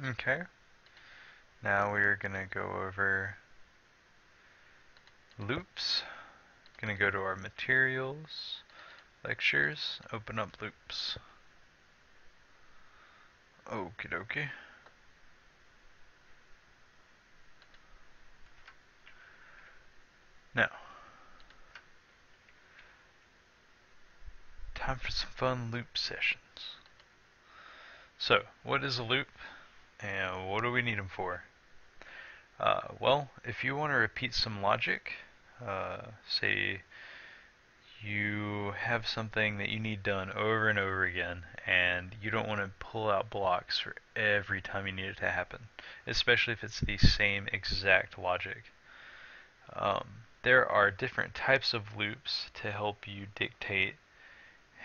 Okay, now we're going to go over loops. Going to go to our materials, lectures, open up loops. Okie dokie. Now, time for some fun loop sessions. So, what is a loop and what do we need them for? Well, if you want to repeat some logic, say you have something that you need done over and over again, and you don't want to pull out blocks for every time you need it to happen, especially if it's the same exact logic. There are different types of loops to help you dictate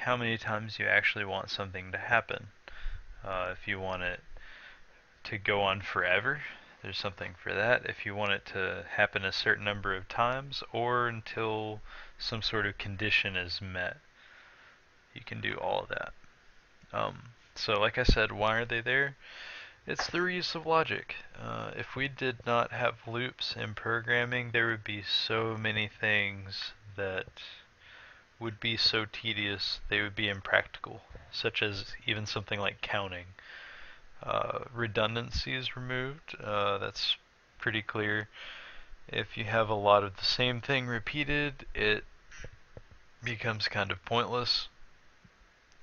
how many times you actually want something to happen. If you want it to go on forever, there's something for that. If you want it to happen a certain number of times or until some sort of condition is met, you can do all of that. So like I said, why are they there? It's the reuse of logic. If we did not have loops in programming, there would be so many things that would be so tedious they would be impractical, such as even something like counting. Redundancy is removed. That's pretty clear. If you have a lot of the same thing repeated, it becomes kind of pointless.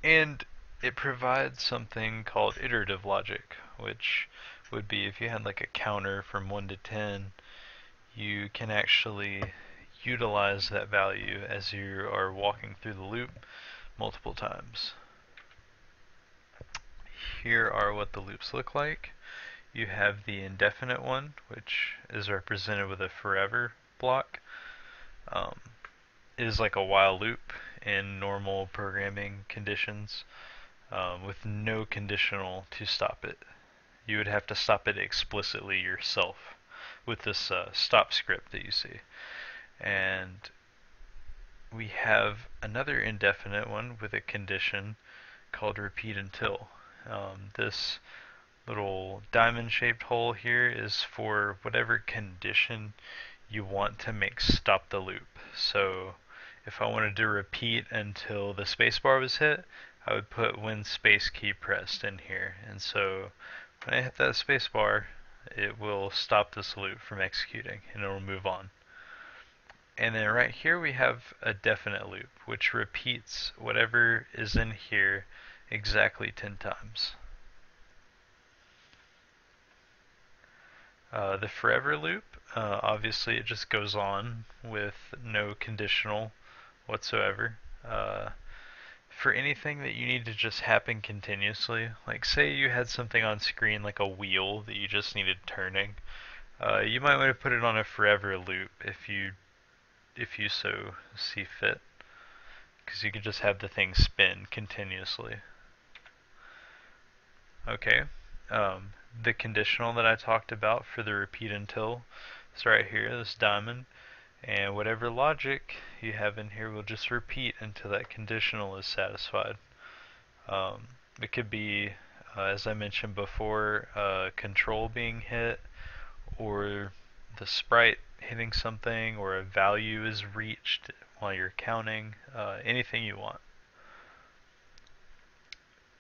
And it provides something called iterative logic, which would be if you had like a counter from 1 to 10, you can actually utilize that value as you are walking through the loop multiple times. Here are what the loops look like. You have the indefinite one, which is represented with a forever block. It is like a while loop in normal programming conditions, with no conditional to stop it. You would have to stop it explicitly yourself with this stop script that you see. And we have another indefinite one with a condition called repeat until. This little diamond shaped hole here is for whatever condition you want to make stop the loop. So if I wanted to repeat until the spacebar was hit, I would put when space key pressed in here. And so when I hit that spacebar, it will stop this loop from executing and it will move on. And then right here we have a definite loop, which repeats whatever is in here exactly 10 times. The forever loop, obviously it just goes on with no conditional whatsoever. For anything that you need to just happen continuously, like say you had something on screen like a wheel that you just needed turning, you might want to put it on a forever loop if you so see fit, because you can just have the thing spin continuously. Okay, the conditional that I talked about for the repeat until is right here, this diamond, and whatever logic you have in here will just repeat until that conditional is satisfied. It could be, as I mentioned before, control being hit, or the sprite hitting something, or a value is reached while you're counting, anything you want.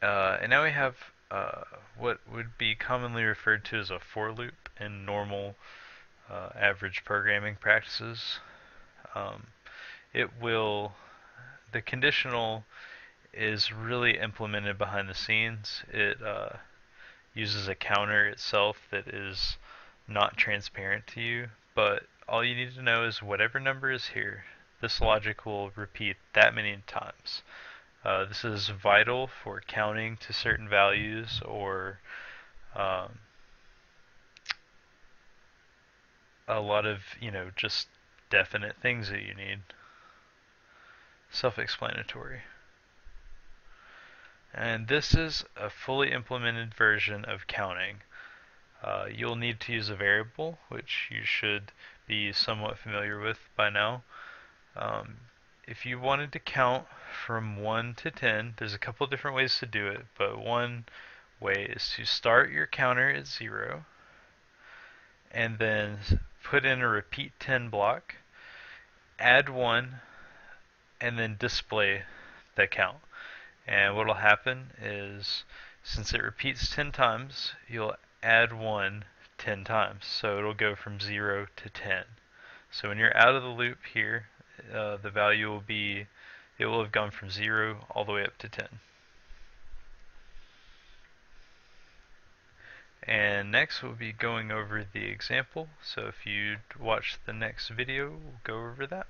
And now we have what would be commonly referred to as a for loop in normal average programming practices. Um, the conditional is really implemented behind the scenes. It uses a counter itself that is not transparent to you, but all you need to know is whatever number is here, this logic will repeat that many times. This is vital for counting to certain values or um, a lot of, just definite things that you need. Self-explanatory. And this is a fully implemented version of counting. You'll need to use a variable, which you should be somewhat familiar with by now. Um, if you wanted to count from 1 to 10, there's a couple different ways to do it, but one way is to start your counter at 0 and then put in a repeat 10 block, add 1, and then display the count. And what will happen is, since it repeats 10 times, you'll add 1 10 times. So it'll go from 0 to 10. So when you're out of the loop here, the value will be, it will have gone from 0 all the way up to 10. And next we'll be going over the example. So if you watch the next video, we'll go over that.